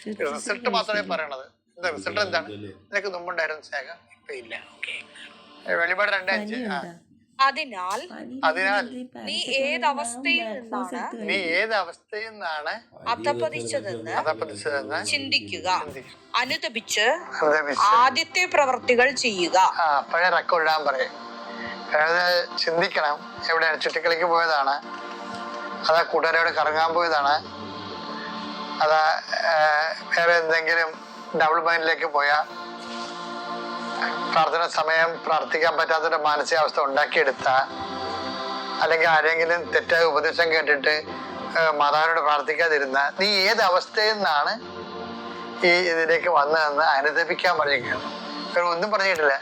Result മാത്രമേ പറയണത്. എന്താ റിസൾട്ട്? എന്താണ്? നിനക്ക് മുമ്പുണ്ടായിരുന്ന സ്നേഹം ഇപ്പൊ ഇല്ല. വെളിപാട് 2:5. അതിനാൽ നീ ഏത് അവസ്ഥയിൽ നിന്നാണ് അധപ്പതിച്ചതെന്ന് ചിന്തിക്കുക. അനുതപിച്ച് ആദ്യത്തെ പ്രവർത്തികൾ ചെയ്യുക. പഴയ റെക്കോർഡ് ഇടാൻ പറയും. അതായത് ചിന്തിക്കണം. എവിടെയാണ്? ചുറ്റിക്കളിക്ക് പോയതാണ്, അതാ കൂട്ടുകാരോട് കറങ്ങാൻ പോയതാണ്, അതാ വേറെ എന്തെങ്കിലും ഡബിൾ മൈൻഡിലേക്ക് പോയാൽ പ്രാർത്ഥന സമയം പ്രാർത്ഥിക്കാൻ പറ്റാത്തൊരു മാനസികാവസ്ഥ ഉണ്ടാക്കിയെടുത്ത, അല്ലെങ്കിൽ ആരെങ്കിലും തെറ്റായ ഉപദേശം കേട്ടിട്ട് മാതാവിനോട് പ്രാർത്ഥിക്കാതിരുന്ന, നീ ഏത് അവസ്ഥയിൽ നിന്നാണ് ഈ ഇതിലേക്ക് വന്നതെന്ന് അനുദപിക്കാൻ പറഞ്ഞിരിക്കുകയാണ്. ഒന്നും പറഞ്ഞിട്ടില്ല.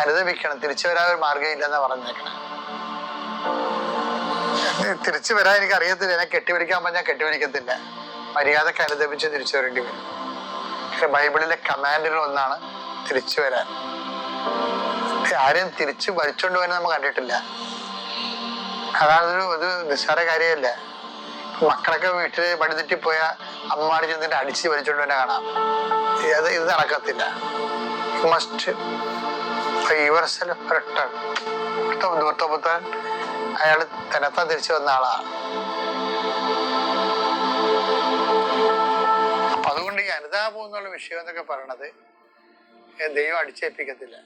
അനുദപിക്കണം. തിരിച്ചു വരാൻ ഒരു മാർഗ്ഗം ഇല്ലെന്നാ പറഞ്ഞേക്കണം. തിരിച്ചു വരാൻ എനിക്ക് അറിയത്തില്ല. എന്നെ കെട്ടിപിടിക്കാൻ പറഞ്ഞാൽ കെട്ടിപിടിക്കത്തില്ല. മര്യാദക്ക് അനുദപിച്ച് തിരിച്ചു വരേണ്ടി വരും. ബൈബിളിലെ കമാൻഡുകൾ ഒന്നാണ് തിരിച്ചു വരാൻ. ആരെയും തിരിച്ചു വലിച്ചോണ്ട് പോകാൻ നമ്മൾ കണ്ടിട്ടില്ല. അതാണൊരു നിസ്സാര കാര്യമല്ല. മക്കളൊക്കെ വീട്ടിൽ വഴിതെറ്റിപ്പോയ അമ്മമാടി ചെന്നിട്ട് അടിച്ച് വലിച്ചോണ്ട് തന്നെ കാണാം. ഇത് നടക്കത്തില്ല. മസ്റ്റ് ദൂർത്തപുത്രൻ അയാൾ തന്നെത്താൻ തിരിച്ചു വന്ന ആളാണ്. അപ്പൊ അതുകൊണ്ട് ഈ അനുതാപം എന്നുള്ള വിഷയം എന്നൊക്കെ പറയണത് ദൈവം അടിച്ചേൽപ്പിക്കത്തില്ല.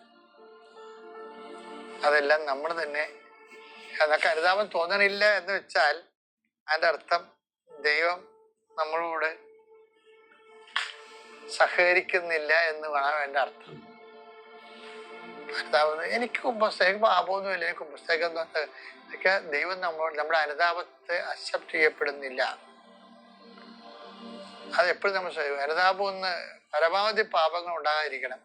അതെല്ലാം നമ്മൾ തന്നെ. അതൊക്കെ അനുതാപം തോന്നണില്ല എന്ന് വെച്ചാൽ അതിൻ്റെ അർത്ഥം ദൈവം നമ്മളോട് സഹകരിക്കുന്നില്ല എന്ന് വേണം എൻ്റെ അർത്ഥം. അനുതാപം എനിക്ക് പുസ്തകം പാപമൊന്നുമില്ല, എനിക്ക് പുസ്തകം ഇതൊക്കെ ദൈവം നമ്മുടെ അനുതാപത്തെ അക്സെപ്റ്റ് ചെയ്യപ്പെടുന്നില്ല. അത് എപ്പോഴും നമ്മൾ അനുതാപം ഒന്ന് പരമാവധി പാപങ്ങൾ ഉണ്ടാകാതിരിക്കണം.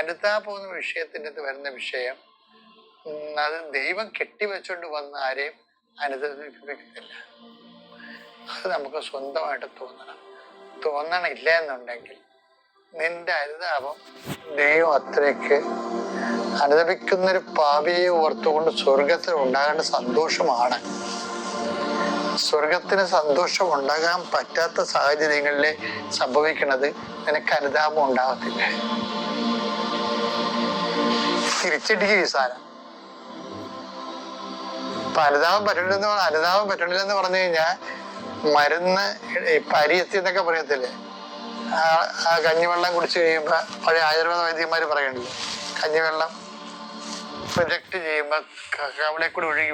അനുതാപം എന്ന വിഷയത്തിൻ്റെ വരുന്ന വിഷയം അത് ദൈവം കെട്ടിവെച്ചോണ്ട് വന്ന ആരെയും അനുദപിപ്പിക്കത്തില്ല. അത് നമുക്ക് സ്വന്തമായിട്ട് തോന്നണില്ല എന്നുണ്ടെങ്കിൽ നിന്റെ അനുതാപം ദൈവം അത്രയ്ക്ക് അനുദപിക്കുന്നൊരു പാപിയെ ഓർത്തുകൊണ്ട് സ്വർഗത്തിൽ ഉണ്ടാകേണ്ട സന്തോഷമാണ്. സ്വർഗത്തിന് സന്തോഷം ഉണ്ടാകാൻ പറ്റാത്ത സാഹചര്യങ്ങളിൽ സംഭവിക്കുന്നത് നിനക്ക് അനുതാപം ഉണ്ടാകത്തില്ല. തിരിച്ചിടിക്കുക ഈ സാധനം. ഇപ്പൊ അനുതാപം പറ്റണില്ലെന്ന് പറഞ്ഞു കഴിഞ്ഞാൽ മരുന്ന് ഇപ്പൊ അരിയെത്തി എന്നൊക്കെ പറയത്തില്ലേ, ആ കഞ്ഞിവെള്ളം കുടിച്ചു കഴിയുമ്പോ പഴയ ആയുർവേദ വൈദ്യന്മാര് പറയണില്ലേ, കഞ്ഞിവെള്ളം റിജക്ട് ചെയ്യുമ്പോ അവിടെ കൂടി ഒഴുകി